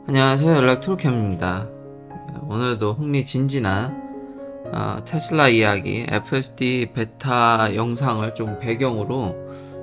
안녕하세요. 연락트로캠입니다. 오늘도 흥미진진한 테슬라 이야기, FSD 베타 영상을 좀 배경으로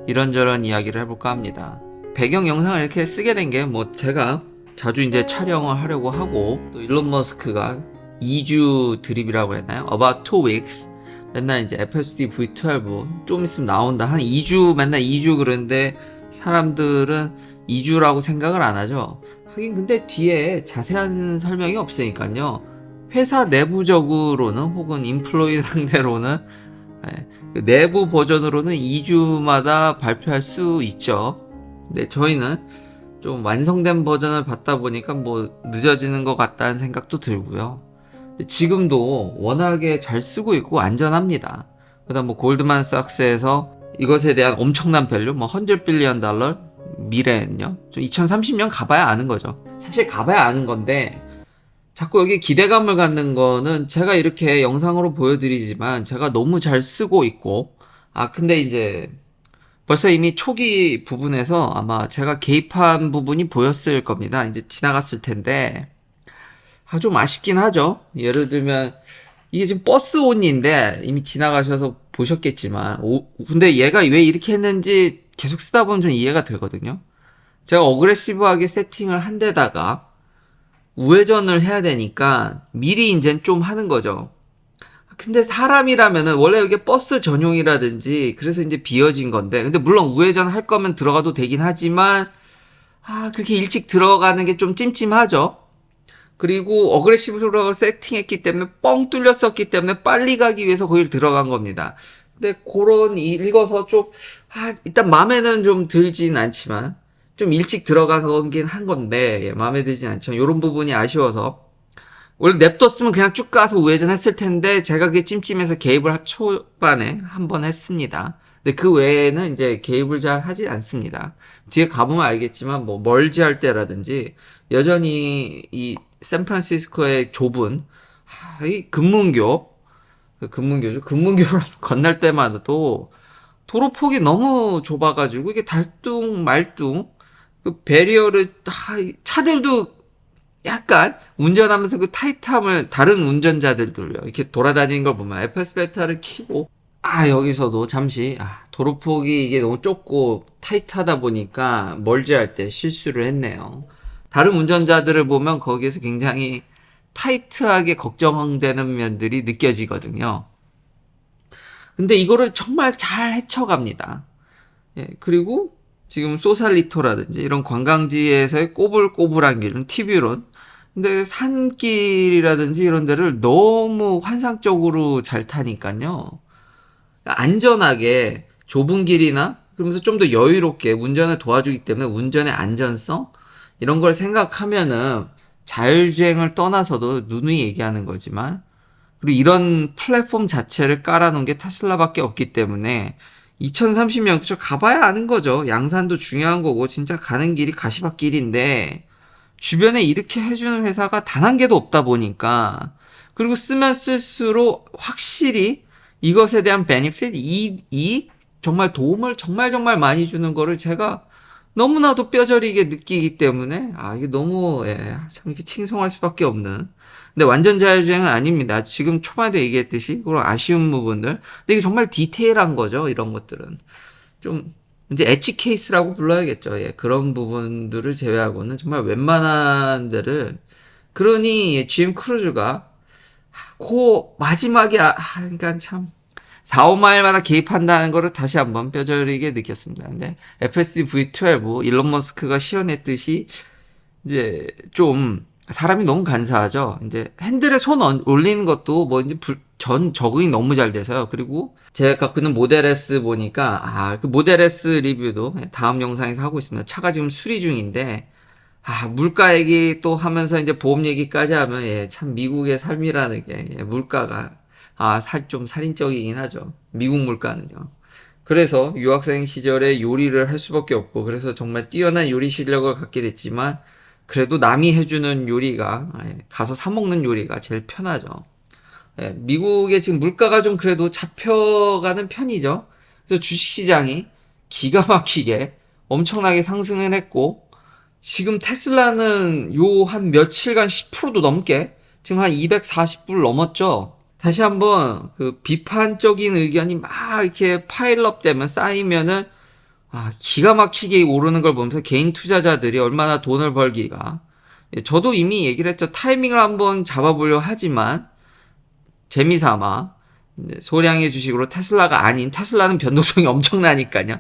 이런저런 이야기를 해볼까 합니다. 배경 영상을 이렇게 쓰게 된 게 제가 자주 이제 촬영을 하려고 하고, 또 일론 머스크가 2주 드립이라고 했나요? About 2 weeks. 맨날 이제 FSD V12 좀 있으면 나온다. 한 2주, 맨날 2주 그러는데 사람들은 2주라고 생각을 안 하죠. 하긴 근데 뒤에 자세한 설명이 없으니까요. 회사 내부적으로는 혹은 인플로이 상대로는 그 내부 버전으로는 2주마다 발표할 수 있죠. 근데 저희는 좀 완성된 버전을 받다 보니까 늦어지는 것 같다는 생각도 들고요. 지금도 워낙에 잘 쓰고 있고 안전합니다. 그다음 골드만삭스에서 이것에 대한 엄청난 밸류, 100 빌리언 달러 미래는요. 좀 2030년 가봐야 아는 거죠. 사실 가봐야 아는 건데 자꾸 여기 기대감을 갖는 거는 제가 이렇게 영상으로 보여드리지만 제가 너무 잘 쓰고 있고, 근데 이제 벌써 이미 초기 부분에서 아마 제가 개입한 부분이 보였을 겁니다. 이제 지나갔을 텐데 좀 아쉽긴 하죠. 예를 들면 이게 지금 버스 온인데 이미 지나가셔서 보셨겠지만, 근데 얘가 왜 이렇게 했는지 계속 쓰다 보면 좀 이해가 되거든요. 제가 어그레시브하게 세팅을 한 데다가 우회전을 해야 되니까 미리 이제 좀 하는 거죠. 근데 사람이라면은 원래 이게 버스 전용이라든지 그래서 이제 비어진 건데, 근데 물론 우회전 할 거면 들어가도 되긴 하지만 그렇게 일찍 들어가는 게 좀 찜찜하죠. 그리고 어그레시브로 세팅했기 때문에 뻥 뚫렸었기 때문에 빨리 가기 위해서 거기를 들어간 겁니다. 근데 그런 읽어서 좀 일단 마음에는 좀 들진 않지만 좀 일찍 들어간 거긴 한 건데, 마음에 들진 않지만 이런 부분이 아쉬워서 원래 냅뒀으면 그냥 쭉 가서 우회전했을 텐데 제가 그게 찜찜해서 개입을 초반에 한 번 했습니다. 근데 그 외에는 이제 개입을 잘 하지 않습니다. 뒤에 가보면 알겠지만 멀지 할 때라든지 여전히 이 샌프란시스코의 좁은 이 금문교죠. 금문교를 건널 때마다도 도로 폭이 너무 좁아가지고 이게 달뚱말뚱 그 배리어를 차들도 약간 운전하면서 그 타이트함을 다른 운전자들도요 이렇게 돌아다니는 걸 보면 FS 베타를 키고 여기서도 잠시 도로폭이 이게 너무 좁고 타이트하다 보니까 멀지할 때 실수를 했네요. 다른 운전자들을 보면 거기에서 굉장히 타이트하게 걱정되는 면들이 느껴지거든요. 근데 이거를 정말 잘 헤쳐갑니다. 그리고 지금 소살리토라든지 이런 관광지에서의 꼬불꼬불한 길은 TV론. 근데 산길이라든지 이런 데를 너무 환상적으로 잘 타니까요. 안전하게 좁은 길이나 그러면서 좀 더 여유롭게 운전을 도와주기 때문에 운전의 안전성 이런 걸 생각하면은 자율주행을 떠나서도 누누이 얘기하는 거지만, 그리고 이런 플랫폼 자체를 깔아놓은 게 테슬라밖에 없기 때문에 2030년 그쵸 가봐야 아는 거죠. 양산도 중요한 거고 진짜 가는 길이 가시밭길인데 주변에 이렇게 해주는 회사가 단 한 개도 없다 보니까, 그리고 쓰면 쓸수록 확실히 이것에 대한 베니핏, 이익, 정말 도움을 정말 많이 주는 거를 제가 너무나도 뼈저리게 느끼기 때문에 이게 너무 참 이렇게 칭송할 수밖에 없는. 근데 완전 자율주행은 아닙니다. 지금 초반에도 얘기했듯이 그런 아쉬운 부분들. 근데 이게 정말 디테일한 거죠. 이런 것들은 좀 이제 엣지 케이스라고 불러야겠죠. 그런 부분들을 제외하고는 정말 웬만한 데를, 그러니 GM 크루즈가 그 마지막에 그러니까 참 4, 5마일마다 개입한다는 거를 다시 한번 뼈저리게 느꼈습니다. 근데 FSD V12 일론 머스크가 시연했듯이 이제 좀 사람이 너무 간사하죠. 이제 핸들에 손 올리는 것도 이제 전 적응이 너무 잘 돼서요. 그리고 제가 갖고 있는 모델 S 보니까 그 모델 S 리뷰도 다음 영상에서 하고 있습니다. 차가 지금 수리 중인데 물가 얘기 또 하면서 이제 보험 얘기까지 하면 참 미국의 삶이라는 게 물가가 좀 살인적이긴 하죠. 미국 물가는요. 그래서 유학생 시절에 요리를 할 수밖에 없고, 그래서 정말 뛰어난 요리 실력을 갖게 됐지만 그래도 남이 해주는 요리가 가서 사 먹는 요리가 제일 편하죠. 미국의 지금 물가가 좀 그래도 잡혀가는 편이죠. 그래서 주식시장이 기가 막히게 엄청나게 상승을 했고, 지금 테슬라는 요 한 며칠간 10%도 넘게 지금 한 240불 넘었죠. 다시 한번 그 비판적인 의견이 막 이렇게 파일업 되면 쌓이면은 기가 막히게 오르는 걸 보면서 개인 투자자들이 얼마나 돈을 벌기가. 저도 이미 얘기를 했죠. 타이밍을 한번 잡아보려 하지만 재미삼아 소량의 주식으로 테슬라가 아닌, 테슬라는 변동성이 엄청나니까요.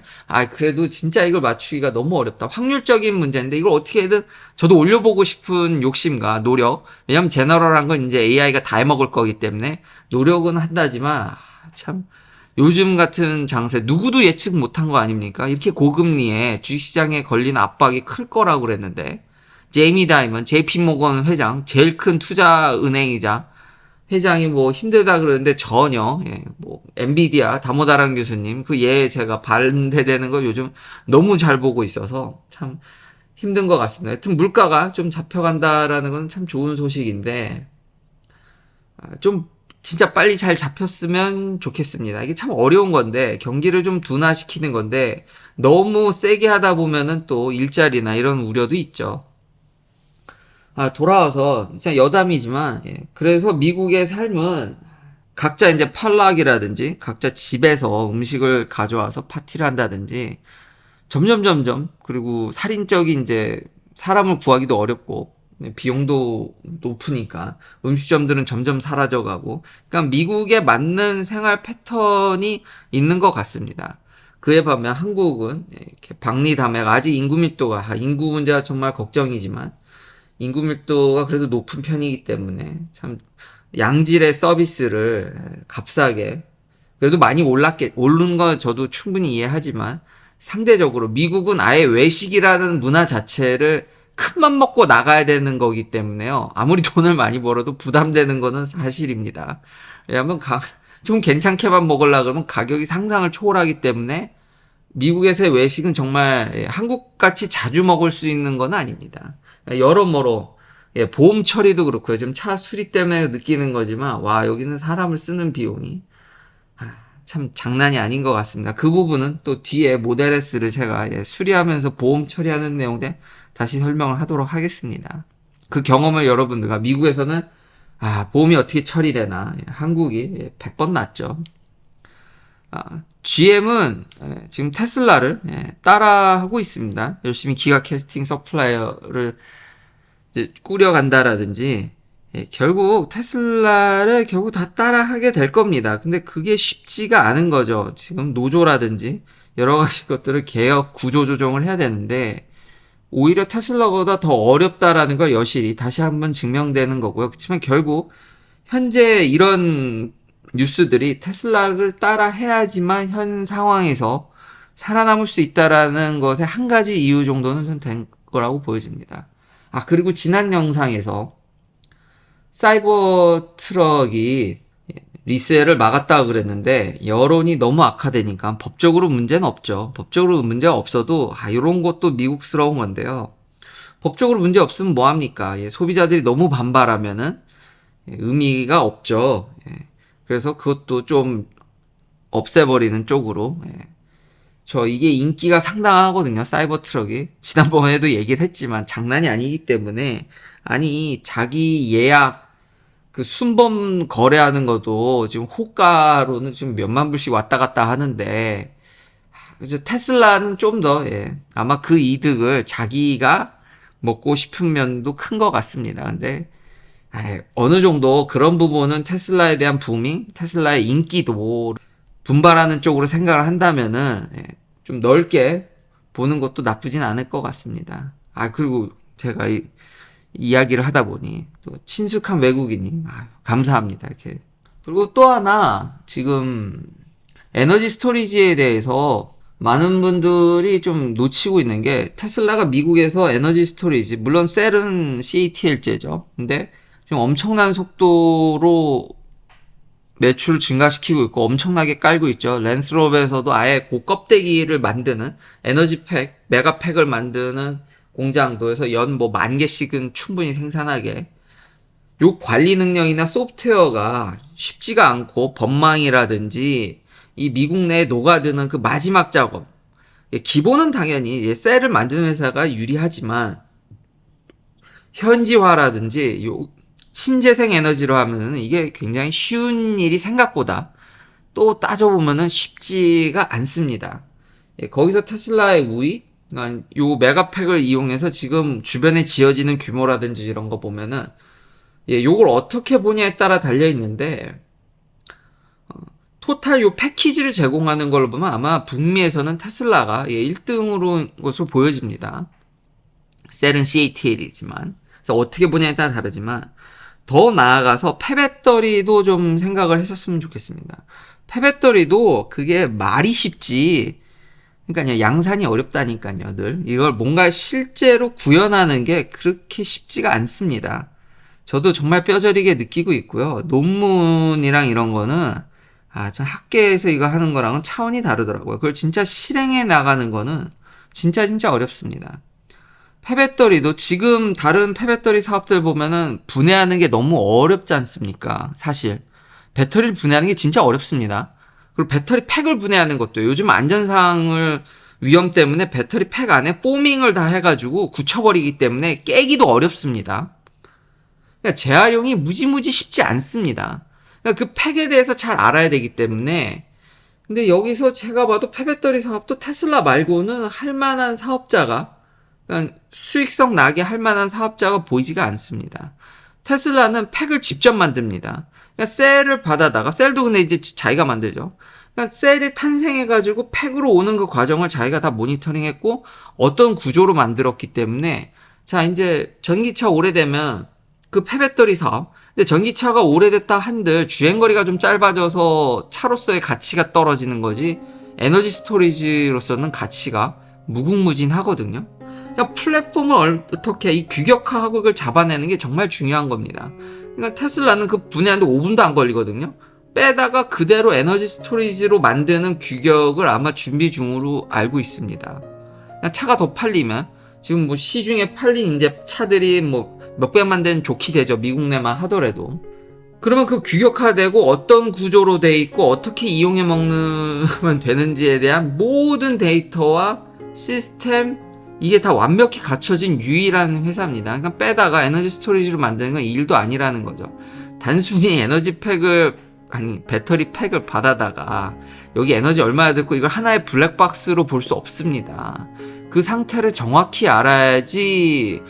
그래도 진짜 이걸 맞추기가 너무 어렵다. 확률적인 문제인데 이걸 어떻게든 저도 올려보고 싶은 욕심과 노력. 왜냐면 제너럴한 건 이제 AI가 다 해먹을 거기 때문에 노력은 한다지만 참 요즘 같은 장세 누구도 예측 못한 거 아닙니까? 이렇게 고금리에 주식시장에 걸린 압박이 클 거라고 그랬는데 제이미 다이먼, JP모건 회장, 제일 큰 투자은행이자 회장이 뭐 힘들다 그러는데 전혀, 뭐 엔비디아 다모다란 교수님 제가 반대되는 걸 요즘 너무 잘 보고 있어서 참 힘든 것 같습니다. 하여튼 물가가 좀 잡혀간다라는 건 참 좋은 소식인데 좀 진짜 빨리 잘 잡혔으면 좋겠습니다. 이게 참 어려운 건데 경기를 좀 둔화시키는 건데 너무 세게 하다 보면은 또 일자리나 이런 우려도 있죠. 돌아와서 진짜 여담이지만 그래서 미국의 삶은 각자 이제 팔락이라든지 각자 집에서 음식을 가져와서 파티를 한다든지 점점 그리고 살인적인 이제 사람을 구하기도 어렵고 비용도 높으니까 음식점들은 점점 사라져가고 그러니까 미국에 맞는 생활 패턴이 있는 것 같습니다. 그에 반면 한국은 이렇게 박리담회가 아직 인구 밀도가 인구 문제가 정말 걱정이지만 인구 밀도가 그래도 높은 편이기 때문에 참 양질의 서비스를 값싸게 그래도 많이 오른 건 저도 충분히 이해하지만 상대적으로 미국은 아예 외식이라는 문화 자체를 큰맘 먹고 나가야 되는 거기 때문에요. 아무리 돈을 많이 벌어도 부담되는 거는 사실입니다. 왜냐하면 좀 괜찮게만 먹으려고 그러면 가격이 상상을 초월하기 때문에 미국에서의 외식은 정말 한국같이 자주 먹을 수 있는 건 아닙니다. 여러모로 보험 처리도 그렇고요. 지금 차 수리 때문에 느끼는 거지만 여기는 사람을 쓰는 비용이 참 장난이 아닌 것 같습니다. 그 부분은 또 뒤에 모델 S를 제가 수리하면서 보험 처리하는 내용에 다시 설명을 하도록 하겠습니다. 그 경험을 여러분들과 미국에서는 보험이 어떻게 처리되나 한국이 100번 낫죠. GM은 지금 테슬라를 따라하고 있습니다. 열심히 기가 캐스팅 서플라이어를 이제 꾸려간다라든지 결국 테슬라를 결국 다 따라하게 될 겁니다. 근데 그게 쉽지가 않은 거죠. 지금 노조라든지 여러 가지 것들을 개혁 구조 조정을 해야 되는데 오히려 테슬라보다 더 어렵다라는 걸 여실히 다시 한번 증명되는 거고요. 그렇지만 결국 현재 이런 뉴스들이 테슬라를 따라 해야지만 현 상황에서 살아남을 수 있다라는 것의 한 가지 이유 정도는 전 된 거라고 보여집니다. 그리고 지난 영상에서 사이버 트럭이 리셀을 막았다고 그랬는데 여론이 너무 악화되니까 법적으로 문제는 없죠. 법적으로 문제가 없어도 이런 것도 미국스러운 건데요. 법적으로 문제 없으면 뭐합니까? 소비자들이 너무 반발하면은 의미가 없죠. 그래서 그것도 좀 없애버리는 쪽으로 이게 인기가 상당하거든요. 사이버 트럭이 지난번에도 얘기를 했지만 장난이 아니기 때문에 자기 예약 그 순범 거래하는 것도 지금 호가로는 지금 몇만 불씩 왔다 갔다 하는데 이제 테슬라는 좀 더 아마 그 이득을 자기가 먹고 싶은 면도 큰 것 같습니다. 근데 어느 정도 그런 부분은 테슬라에 대한 부밍, 테슬라의 인기도 분발하는 쪽으로 생각을 한다면은 좀 넓게 보는 것도 나쁘진 않을 것 같습니다. 그리고 제가 이야기를 하다 보니 또 친숙한 외국인이 감사합니다. 이렇게. 그리고 또 하나 지금 에너지 스토리지에 대해서 많은 분들이 좀 놓치고 있는 게 테슬라가 미국에서 에너지 스토리지 물론 셀은 CATL제죠. 근데 지금 엄청난 속도로 매출을 증가시키고 있고 엄청나게 깔고 있죠. 랜스로버에서도 아예 고껍데기를 만드는 에너지팩, 메가팩을 만드는 공장도 해서 연 10,000개씩은 충분히 생산하게 요 관리 능력이나 소프트웨어가 쉽지가 않고 법망이라든지 이 미국 내에 녹아드는 그 마지막 작업 기본은 당연히 셀을 만드는 회사가 유리하지만 현지화라든지 요 신재생 에너지로 하면은 이게 굉장히 쉬운 일이 생각보다 또 따져보면은 쉽지가 않습니다. 예, 거기서 테슬라의 우위, 그러니까 요 메가팩을 이용해서 지금 주변에 지어지는 규모라든지 이런 거 보면은 예, 요걸 어떻게 보냐에 따라 달려 있는데 토탈 요 패키지를 제공하는 걸로 보면 아마 북미에서는 테슬라가 예, 1등으로 것으로 보여집니다. 셀은 CATL이지만 그래서 어떻게 보냐에 따라 다르지만 더 나아가서 폐배터리도 좀 생각을 했었으면 좋겠습니다. 폐배터리도 그게 말이 쉽지 그러니까 양산이 어렵다니까요. 늘 이걸 뭔가 실제로 구현하는 게 그렇게 쉽지가 않습니다. 저도 정말 뼈저리게 느끼고 있고요. 논문이랑 이런 거는 저 학계에서 이거 하는 거랑은 차원이 다르더라고요. 그걸 진짜 실행해 나가는 거는 진짜 어렵습니다. 폐배터리도 지금 다른 폐배터리 사업들 보면은 분해하는 게 너무 어렵지 않습니까? 사실 배터리를 분해하는 게 진짜 어렵습니다. 그리고 배터리 팩을 분해하는 것도 요즘 안전사항을 위험 때문에 배터리 팩 안에 포밍을 다 해가지고 굳혀버리기 때문에 깨기도 어렵습니다. 그러니까 재활용이 무지무지 쉽지 않습니다. 그러니까 그 팩에 대해서 잘 알아야 되기 때문에 근데 여기서 제가 봐도 폐배터리 사업도 테슬라 말고는 할 만한 사업자가 그러니까 수익성 나게 할 만한 사업자가 보이지가 않습니다. 테슬라는 팩을 직접 만듭니다. 그러니까 셀을 받아다가 셀도 근데 이제 자기가 만들죠. 그러니까 셀이 탄생해가지고 팩으로 오는 그 과정을 자기가 다 모니터링했고 어떤 구조로 만들었기 때문에 자 이제 전기차 오래되면 그 폐배터리 사업 근데 전기차가 오래됐다 한들 주행거리가 좀 짧아져서 차로서의 가치가 떨어지는 거지 에너지 스토리지로서는 가치가 무궁무진하거든요. 그러니까 플랫폼을 어떻게 이 규격화하고 그걸 잡아내는 게 정말 중요한 겁니다. 그러니까 테슬라는 그 분해하는데 5분도 안 걸리거든요. 빼다가 그대로 에너지 스토리지로 만드는 규격을 아마 준비 중으로 알고 있습니다. 차가 더 팔리면 지금 뭐 시중에 팔린 이제 차들이 뭐 몇백만 대는 좋게 되죠. 미국 내만 하더라도. 그러면 그 규격화되고 어떤 구조로 돼 있고 어떻게 이용해 먹으면 되는지에 대한 모든 데이터와 시스템 이게 다 완벽히 갖춰진 유일한 회사입니다. 그러니까 빼다가 에너지 스토리지로 만드는 건 일도 아니라는 거죠. 단순히 에너지 팩을 아니 배터리 팩을 받아다가 여기 에너지 얼마나 듣고 이걸 하나의 블랙박스로 볼 수 없습니다. 그 상태를 정확히 알아야지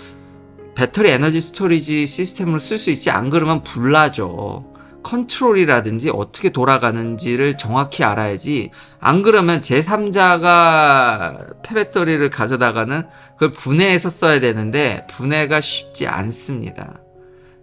배터리 에너지 스토리지 시스템을 쓸 수 있지 안 그러면 불나죠. 컨트롤이라든지 어떻게 돌아가는지를 정확히 알아야지 안 그러면 제3자가 폐배터리를 가져다가는 그걸 분해해서 써야 되는데 분해가 쉽지 않습니다.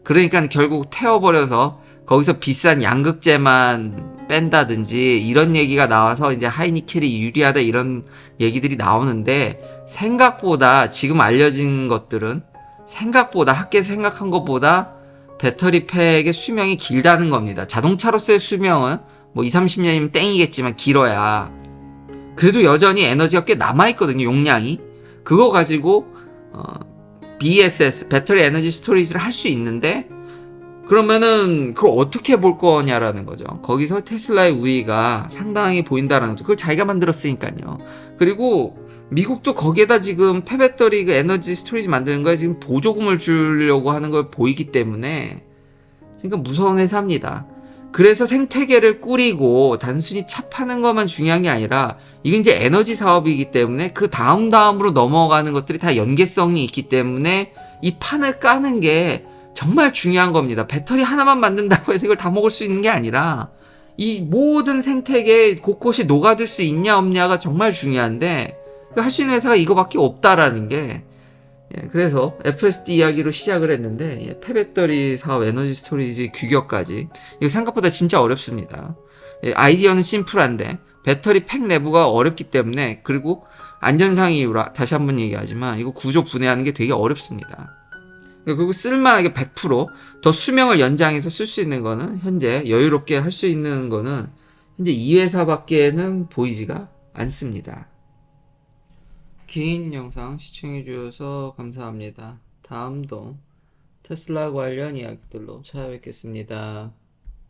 그러니까 결국 태워버려서 거기서 비싼 양극재만 뺀다든지 이런 얘기가 나와서 이제 하이니켈이 유리하다 이런 얘기들이 나오는데 생각보다 지금 알려진 것들은 생각보다 학계에서 생각한 것보다 배터리 팩의 수명이 길다는 겁니다. 자동차로서의 수명은 뭐 20, 30년이면 땡이겠지만 길어야 그래도 여전히 에너지가 꽤 남아있거든요. 용량이. 그거 가지고 BESS 배터리 에너지 스토리지를 할 수 있는데 그러면은 그걸 어떻게 볼 거냐라는 거죠. 거기서 테슬라의 우위가 상당히 보인다라는 거죠. 그걸 자기가 만들었으니까요. 그리고 미국도 거기에다 지금 폐배터리 그 에너지 스토리지 만드는 거에 지금 보조금을 주려고 하는 걸 보이기 때문에 그러니까 무서운 회사입니다. 그래서 생태계를 꾸리고 단순히 차 파는 것만 중요한 게 아니라 이건 이제 에너지 사업이기 때문에 그 다음으로 넘어가는 것들이 다 연계성이 있기 때문에 이 판을 까는 게 정말 중요한 겁니다. 배터리 하나만 만든다고 해서 이걸 다 먹을 수 있는 게 아니라 이 모든 생태계 곳곳이 녹아들 수 있냐 없냐가 정말 중요한데 할 수 있는 회사가 이거밖에 없다라는 게 그래서 FSD 이야기로 시작을 했는데 폐배터리 사업 에너지 스토리지 규격까지 이거 생각보다 진짜 어렵습니다. 아이디어는 심플한데 배터리 팩 내부가 어렵기 때문에 그리고 안전상 이유라 다시 한번 얘기하지만 이거 구조 분해하는 게 되게 어렵습니다. 그리고 쓸만하게 100%더 수명을 연장해서 쓸 수 있는 거는 현재 여유롭게 할 수 있는 거는 현재 이 회사밖에는 보이지가 않습니다. 긴 영상 시청해주셔서 감사합니다. 다음도 테슬라 관련 이야기들로 찾아뵙겠습니다.